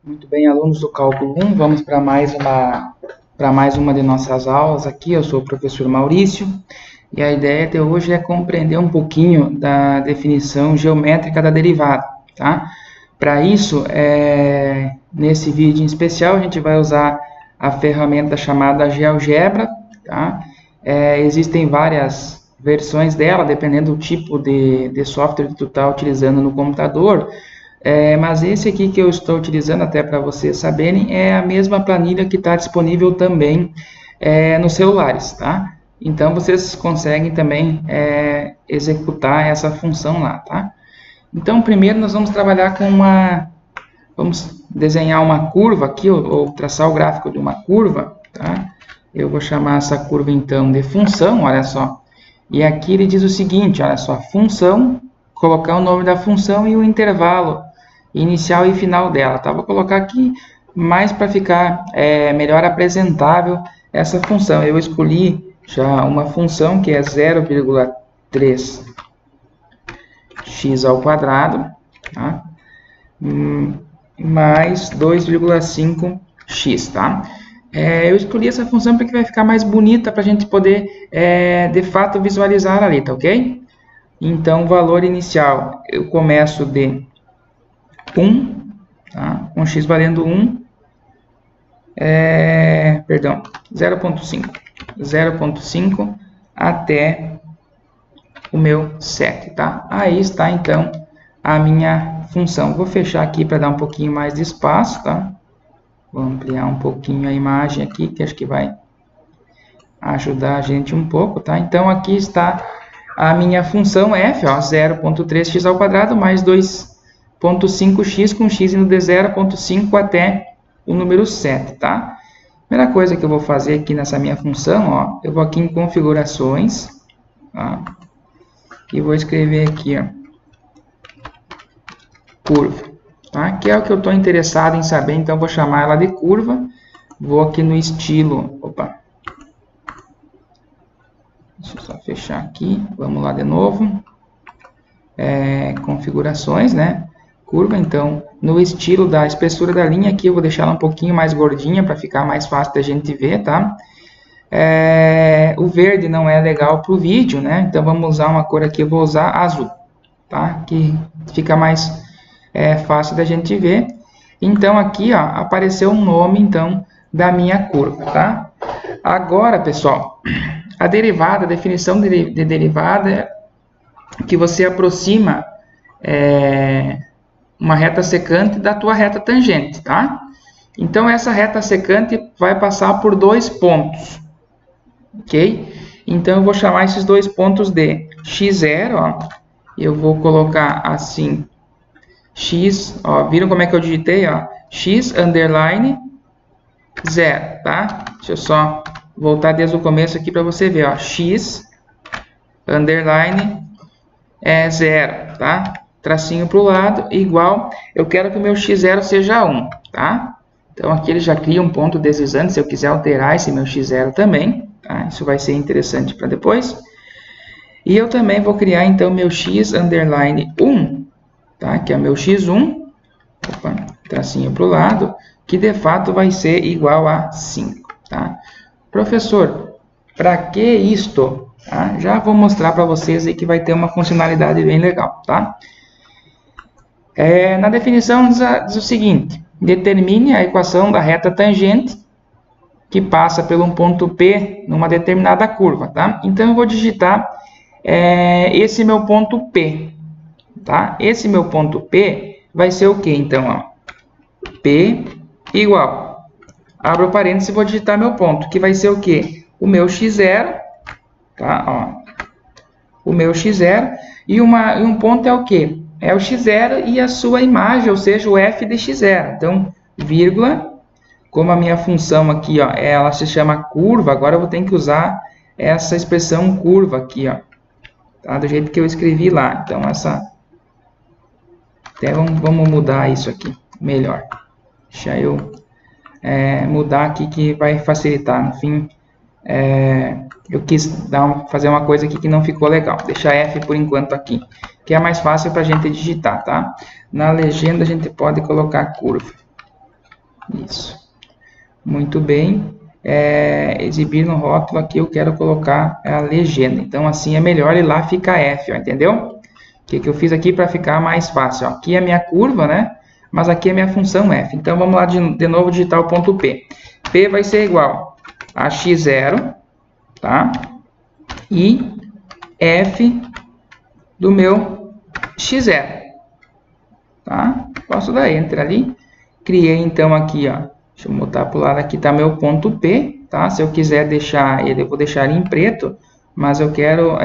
Muito bem, alunos do Cálculo 1, vamos para mais uma de nossas aulas aqui. Eu sou o professor Maurício e a ideia de hoje é compreender um pouquinho da definição geométrica da derivada, tá? Para isso, nesse vídeo em especial, a gente vai usar a ferramenta chamada GeoGebra, tá? Existem várias versões dela, dependendo do tipo de software que tu está utilizando no computador. Mas esse aqui que eu estou utilizando, até para vocês saberem, é a mesma planilha que está disponível também nos celulares, tá? Então, vocês conseguem também executar essa função lá, tá? Então, primeiro nós vamos trabalhar com vamos desenhar uma curva aqui, ou traçar o gráfico de uma curva, tá? Eu vou chamar essa curva, então, de função, olha só. E aqui ele diz o seguinte, olha só, função, colocar o nome da função e o intervalo inicial e final dela, tá? Vou colocar aqui mais para ficar melhor apresentável essa função. Eu escolhi já uma função que é 0,3 x ao quadrado, tá? Mais 2,5 x, tá? Eu escolhi essa função porque vai ficar mais bonita para a gente poder, de fato, visualizar ali, tá ok? Então, o valor inicial, eu começo de 1, tá? Com x valendo 1, 0,5 até o meu 7, tá? Aí está, então, a minha função. Vou fechar aqui para dar um pouquinho mais de espaço, tá? Vou ampliar um pouquinho a imagem aqui, que acho que vai ajudar a gente um pouco, tá? Então, aqui está a minha função f, 0,3x ao quadrado mais 2,5x com x indo de 0,5 até o número 7, tá? Primeira coisa que eu vou fazer aqui nessa minha função, ó, eu vou aqui em configurações, tá? E vou escrever aqui, ó, curva, tá? Que é o que eu estou interessado em saber, então vou chamar ela de curva. Vou aqui no estilo, deixa eu só fechar aqui, vamos lá de novo, configurações, né? Curva, então, no estilo da espessura da linha aqui, eu vou deixar ela um pouquinho mais gordinha para ficar mais fácil da gente ver, tá? O verde não é legal para o vídeo, né? Então, vamos usar uma cor aqui, eu vou usar azul, tá? Que fica mais fácil da gente ver. Então, aqui, ó, apareceu um nome, então, da minha curva, tá? Agora, pessoal, a derivada, a definição de derivada é que você aproxima uma reta secante da tua reta tangente, tá? Então, essa reta secante vai passar por dois pontos, ok? Então, eu vou chamar esses dois pontos de x0, ó. Eu vou colocar assim, x, ó, viram como é que eu digitei, ó? X underline 0, tá? Deixa eu só voltar desde o começo aqui para você ver, ó, x underline 0, tá? Tracinho para o lado, igual, eu quero que o meu x0 seja 1, tá? Então, aqui ele já cria um ponto deslizante, se eu quiser alterar esse meu x0 também, tá? Isso vai ser interessante para depois. E eu também vou criar, então, meu x underline 1, tá? Que é meu x1, tracinho para o lado, que de fato vai ser igual a 5, tá? Professor, para que isto? Tá? Já vou mostrar para vocês aí que vai ter uma funcionalidade bem legal, tá? Na definição diz o seguinte, determine a equação da reta tangente que passa pelo um ponto P numa determinada curva, tá? Então, eu vou digitar esse meu ponto P, tá? Esse meu ponto P vai ser o que, então, ó? P igual, abro parênteses e vou digitar meu ponto, que vai ser o que? O meu x0, tá? Ó, o meu x0, e um ponto é o que? É o x0 e a sua imagem, ou seja, o f de x0. Então, vírgula, como a minha função aqui, ó, ela se chama curva, agora eu vou ter que usar essa expressão curva aqui, ó, tá? Do jeito que eu escrevi lá. Então, até vamos mudar isso aqui, melhor. Deixa eu mudar aqui que vai facilitar. No fim, eu quis fazer uma coisa aqui que não ficou legal. Deixa F por enquanto aqui, que é mais fácil para a gente digitar, tá? Na legenda a gente pode colocar curva. Isso. Muito bem. Exibir no rótulo, aqui eu quero colocar a legenda. Então, assim é melhor, e lá fica F, ó, entendeu? O que eu fiz aqui para ficar mais fácil? Ó, aqui é a minha curva, né? Mas aqui é a minha função F. Então, vamos lá de novo digitar o ponto P. P vai ser igual a x0, tá? E F do meu x0, tá? Posso dar Enter ali. Criei, então, aqui, ó. Deixa eu botar para o lado, aqui está meu ponto P, tá? Se eu quiser deixar ele, eu vou deixar ele em preto, mas eu quero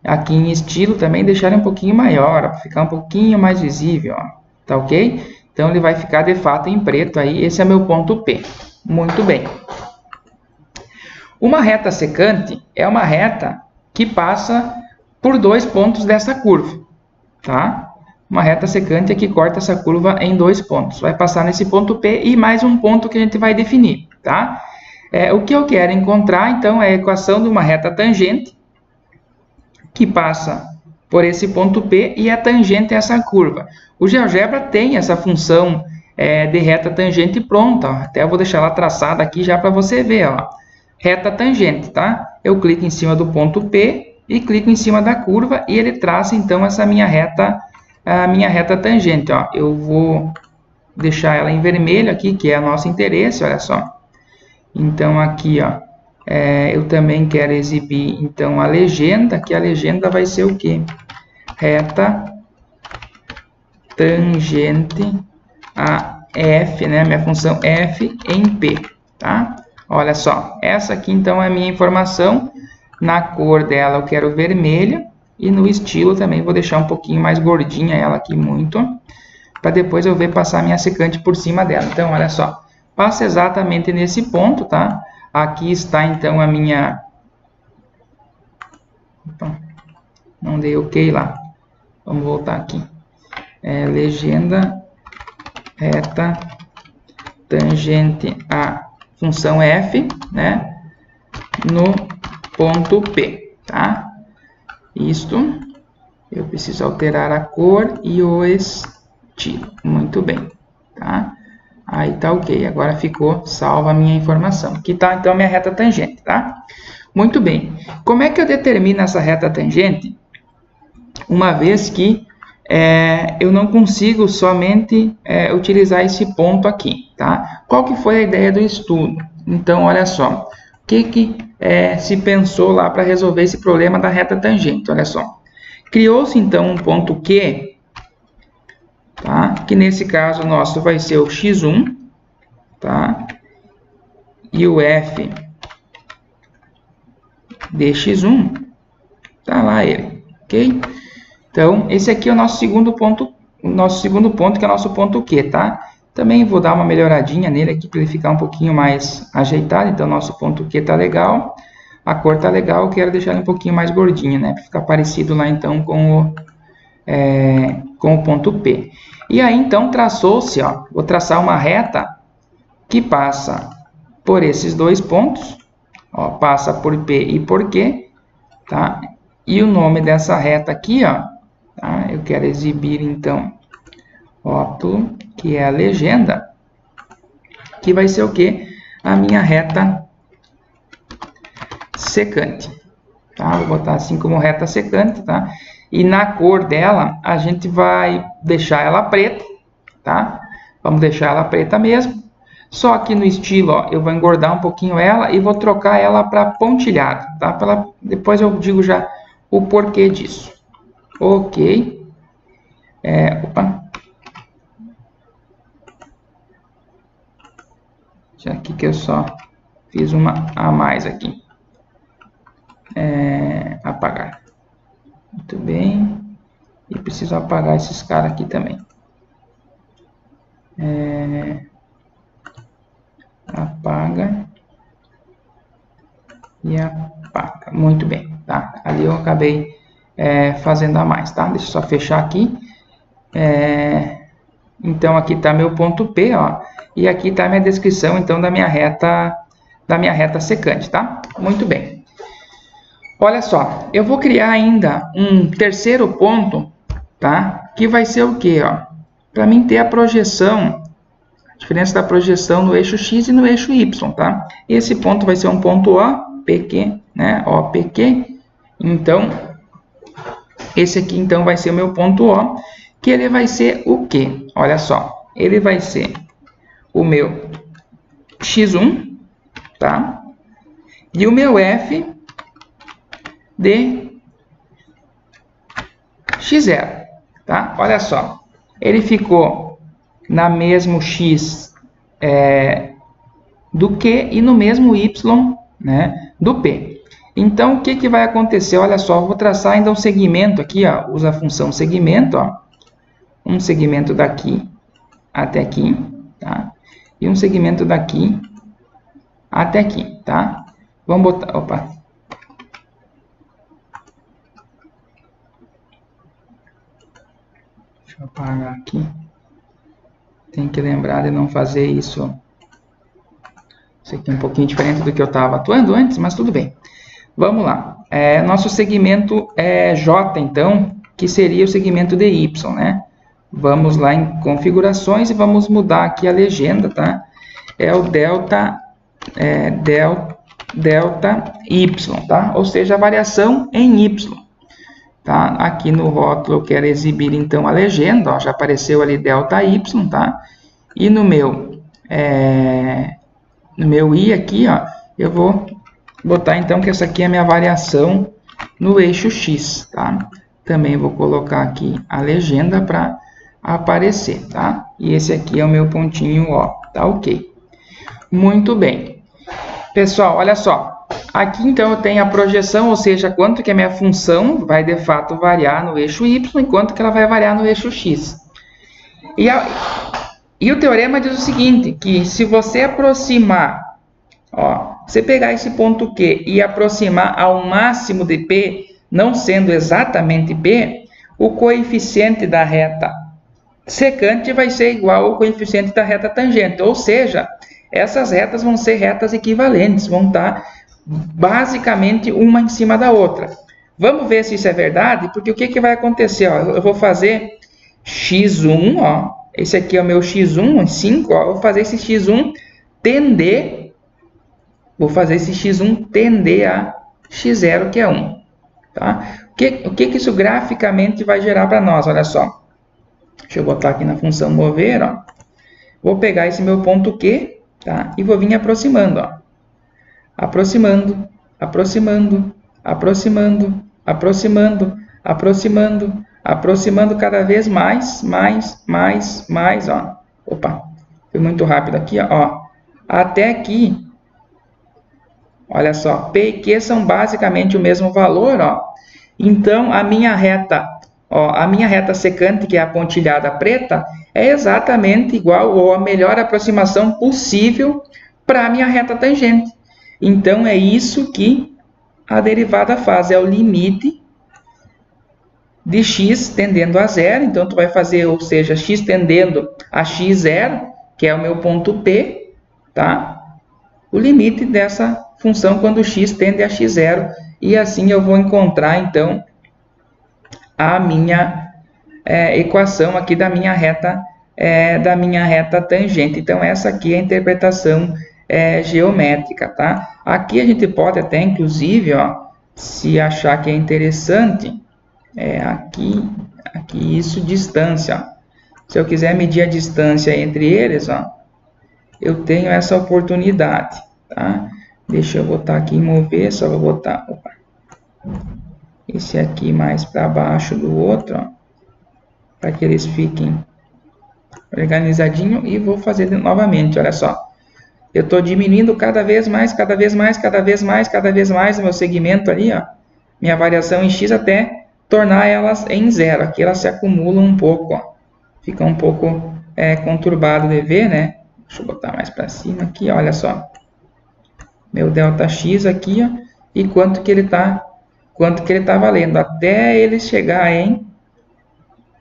aqui em estilo também deixar ele um pouquinho maior, para ficar um pouquinho mais visível, ó, tá ok? Então ele vai ficar de fato em preto aí, esse é meu ponto P. Muito bem. Uma reta secante é uma reta que passa por 2 pontos dessa curva, tá? Uma reta secante é que corta essa curva em 2 pontos. Vai passar nesse ponto P e mais um ponto que a gente vai definir, tá? O que eu quero encontrar, então, é a equação de uma reta tangente que passa por esse ponto P e é tangente a essa curva. O GeoGebra tem essa função de reta tangente pronta, ó. Até eu vou deixar ela traçada aqui já para você ver, ó. Reta tangente, tá? Eu clico em cima do ponto P e clico em cima da curva e ele traça, então, essa minha reta tangente, ó. Eu vou deixar ela em vermelho aqui, que é o nosso interesse, olha só. Então, aqui, ó, eu também quero exibir, então, a legenda, que a legenda vai ser o quê? Reta tangente a F, né? Minha função F em P, tá? Olha só, essa aqui, então, é a minha informação. Na cor dela, eu quero vermelha. E no estilo também vou deixar um pouquinho mais gordinha ela aqui, muito, para depois eu ver passar a minha secante por cima dela. Então, olha só, passa exatamente nesse ponto, tá? Aqui está, então, a minha... Opa, não dei OK lá. Vamos voltar aqui. Legenda, reta, tangente a função F, né? No ponto P, tá? Isto, eu preciso alterar a cor e o estilo. Muito bem, tá? Aí tá ok, agora ficou salva a minha informação. Aqui tá, então, a minha reta tangente, tá? Muito bem. Como é que eu determino essa reta tangente? Uma vez que eu não consigo somente utilizar esse ponto aqui, tá? Qual que foi a ideia do estudo? Então, olha só. O que se pensou lá para resolver esse problema da reta tangente? Olha só. Criou-se, então, um ponto Q, tá? Que nesse caso nosso vai ser o x1, tá? E o F de x1, tá lá ele, ok? Então, esse aqui é o nosso segundo ponto, que é o nosso ponto Q, tá? Também vou dar uma melhoradinha nele aqui para ele ficar um pouquinho mais ajeitado. Então, nosso ponto Q tá legal. A cor tá legal. Eu quero deixar ele um pouquinho mais gordinho, né? Para ficar parecido lá, então, com o ponto P. E aí, então, traçou-se, ó. Vou traçar uma reta que passa por esses 2 pontos. Ó, passa por P e por Q, tá? E o nome dessa reta aqui, ó. Tá? Eu quero exibir, então, rótulo, que é a legenda, que vai ser o quê? A minha reta secante, tá? Vou botar assim como reta secante, tá? E na cor dela, a gente vai deixar ela preta, tá? Vamos deixar ela preta mesmo. Só aqui no estilo, ó, eu vou engordar um pouquinho ela e vou trocar ela para pontilhado, tá? Depois eu digo já o porquê disso. Ok. Opa. Aqui que eu só fiz uma a mais aqui. Apagar. Muito bem. E preciso apagar esses caras aqui também. Apaga. E apaga. Muito bem. Tá? Ali eu acabei fazendo a mais, tá? Deixa eu só fechar aqui. Então, aqui está meu ponto P, ó. E aqui está a minha descrição, então, da minha reta secante, tá? Muito bem. Olha só, eu vou criar ainda um terceiro ponto, tá? Que vai ser o quê, ó? Para mim ter a projeção Diferença da projeção no eixo x e no eixo y, tá? Esse ponto vai ser um ponto O, PQ, né? OPQ. Então, esse aqui, então, vai ser o meu ponto O, que ele vai ser o quê? Olha só, ele vai ser o meu x1, tá? E o meu f de x0, tá? Olha só, ele ficou na mesmo x do Q e no mesmo y, né, do P. Então, o que, que vai acontecer? Olha só, eu vou traçar ainda um segmento aqui, ó, usa a função segmento, ó, um segmento daqui até aqui, tá? E um segmento daqui até aqui, tá? Vamos botar, opa. Deixa eu apagar aqui. Tem que lembrar de não fazer isso. Isso aqui é um pouquinho diferente do que eu estava atuando antes, mas tudo bem. Vamos lá. Nosso segmento é J, então, que seria o segmento de Y, né? Vamos lá em configurações e vamos mudar aqui a legenda, tá? É o delta Y, tá? Ou seja, a variação em Y. Tá? Aqui no rótulo eu quero exibir, então, a legenda, ó, já apareceu ali delta Y, tá? E no meu I aqui, ó, eu vou botar, então, que essa aqui é a minha variação no eixo X, tá? Também vou colocar aqui a legenda para aparecer, tá? E esse aqui é o meu pontinho O, tá ok? Muito bem. Pessoal, olha só. Aqui, então, eu tenho a projeção, ou seja, quanto que a minha função vai, de fato, variar no eixo Y, e quanto que ela vai variar no eixo X. E o teorema diz o seguinte, que se você aproximar, ó, você pegar esse ponto Q e aproximar ao máximo de P, não sendo exatamente P, o coeficiente da reta secante vai ser igual ao coeficiente da reta tangente, ou seja, essas retas vão ser retas equivalentes, vão estar basicamente uma em cima da outra. Vamos ver se isso é verdade, porque o que, que vai acontecer? Ó, eu vou fazer x1, ó, esse aqui é o meu x1, 5, ó, eu vou fazer esse x1 tender, a x0, que é 1. Tá? O que isso graficamente vai gerar para nós? Olha só. Deixa eu botar aqui na função mover, ó. Vou pegar esse meu ponto Q, tá? E vou vir aproximando, ó. Aproximando, aproximando, aproximando, aproximando, aproximando, aproximando cada vez mais, ó. Opa, foi muito rápido aqui, ó. Até aqui, olha só, P e Q são basicamente o mesmo valor, ó. Então, a minha reta secante, que é a pontilhada preta, é exatamente igual ou a melhor aproximação possível para a minha reta tangente. Então, é isso que a derivada faz, é o limite de x tendendo a zero. Então, tu vai fazer, ou seja, x tendendo a x0, que é o meu ponto P, tá? O limite dessa função quando x tende a x0, e assim eu vou encontrar, então, a minha equação aqui da minha reta tangente. Então, essa aqui é a interpretação geométrica, tá? Aqui a gente pode até, inclusive, ó, se achar que é interessante, aqui isso, distância, ó. Se eu quiser medir a distância entre eles, ó, eu tenho essa oportunidade, tá? Deixa eu botar aqui em mover, só vou botar, opa, esse aqui mais para baixo do outro, ó, para que eles fiquem organizadinho, e vou fazer novamente, olha só. Eu estou diminuindo cada vez mais o meu segmento ali, ó, minha variação em x, até tornar elas em zero. Aqui elas se acumulam um pouco, ó, fica um pouco conturbado de ver, né? Deixa eu botar mais para cima aqui, olha só. Meu ΔX aqui, ó, e quanto que ele tá valendo, até ele chegar em,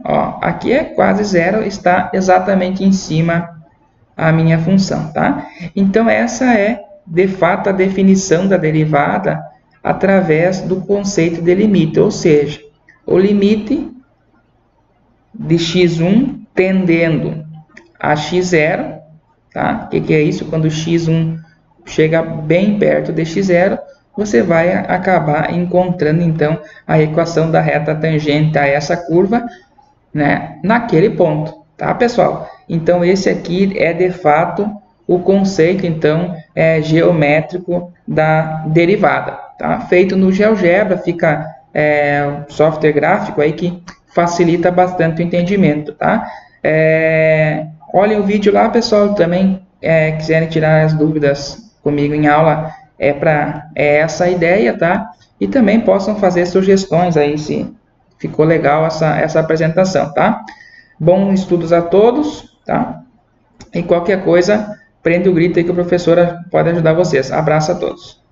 ó, aqui é quase zero, está exatamente em cima a minha função, tá? Então, essa é, de fato, a definição da derivada através do conceito de limite, ou seja, o limite de x1 tendendo a x0, tá? O que é isso? Quando x1 chega bem perto de x0, você vai acabar encontrando, então, a equação da reta tangente a essa curva, né, naquele ponto, tá, pessoal? Então, esse aqui é, de fato, o conceito, então, geométrico da derivada, tá? Feito no GeoGebra, fica um software gráfico aí que facilita bastante o entendimento, tá? Olhem o vídeo lá, pessoal, também quiserem tirar as dúvidas comigo em aula, é essa a ideia, tá? E também possam fazer sugestões aí, se ficou legal essa apresentação, tá? Bons estudos a todos, tá? E qualquer coisa, prende o grito aí que a professora pode ajudar vocês. Abraço a todos.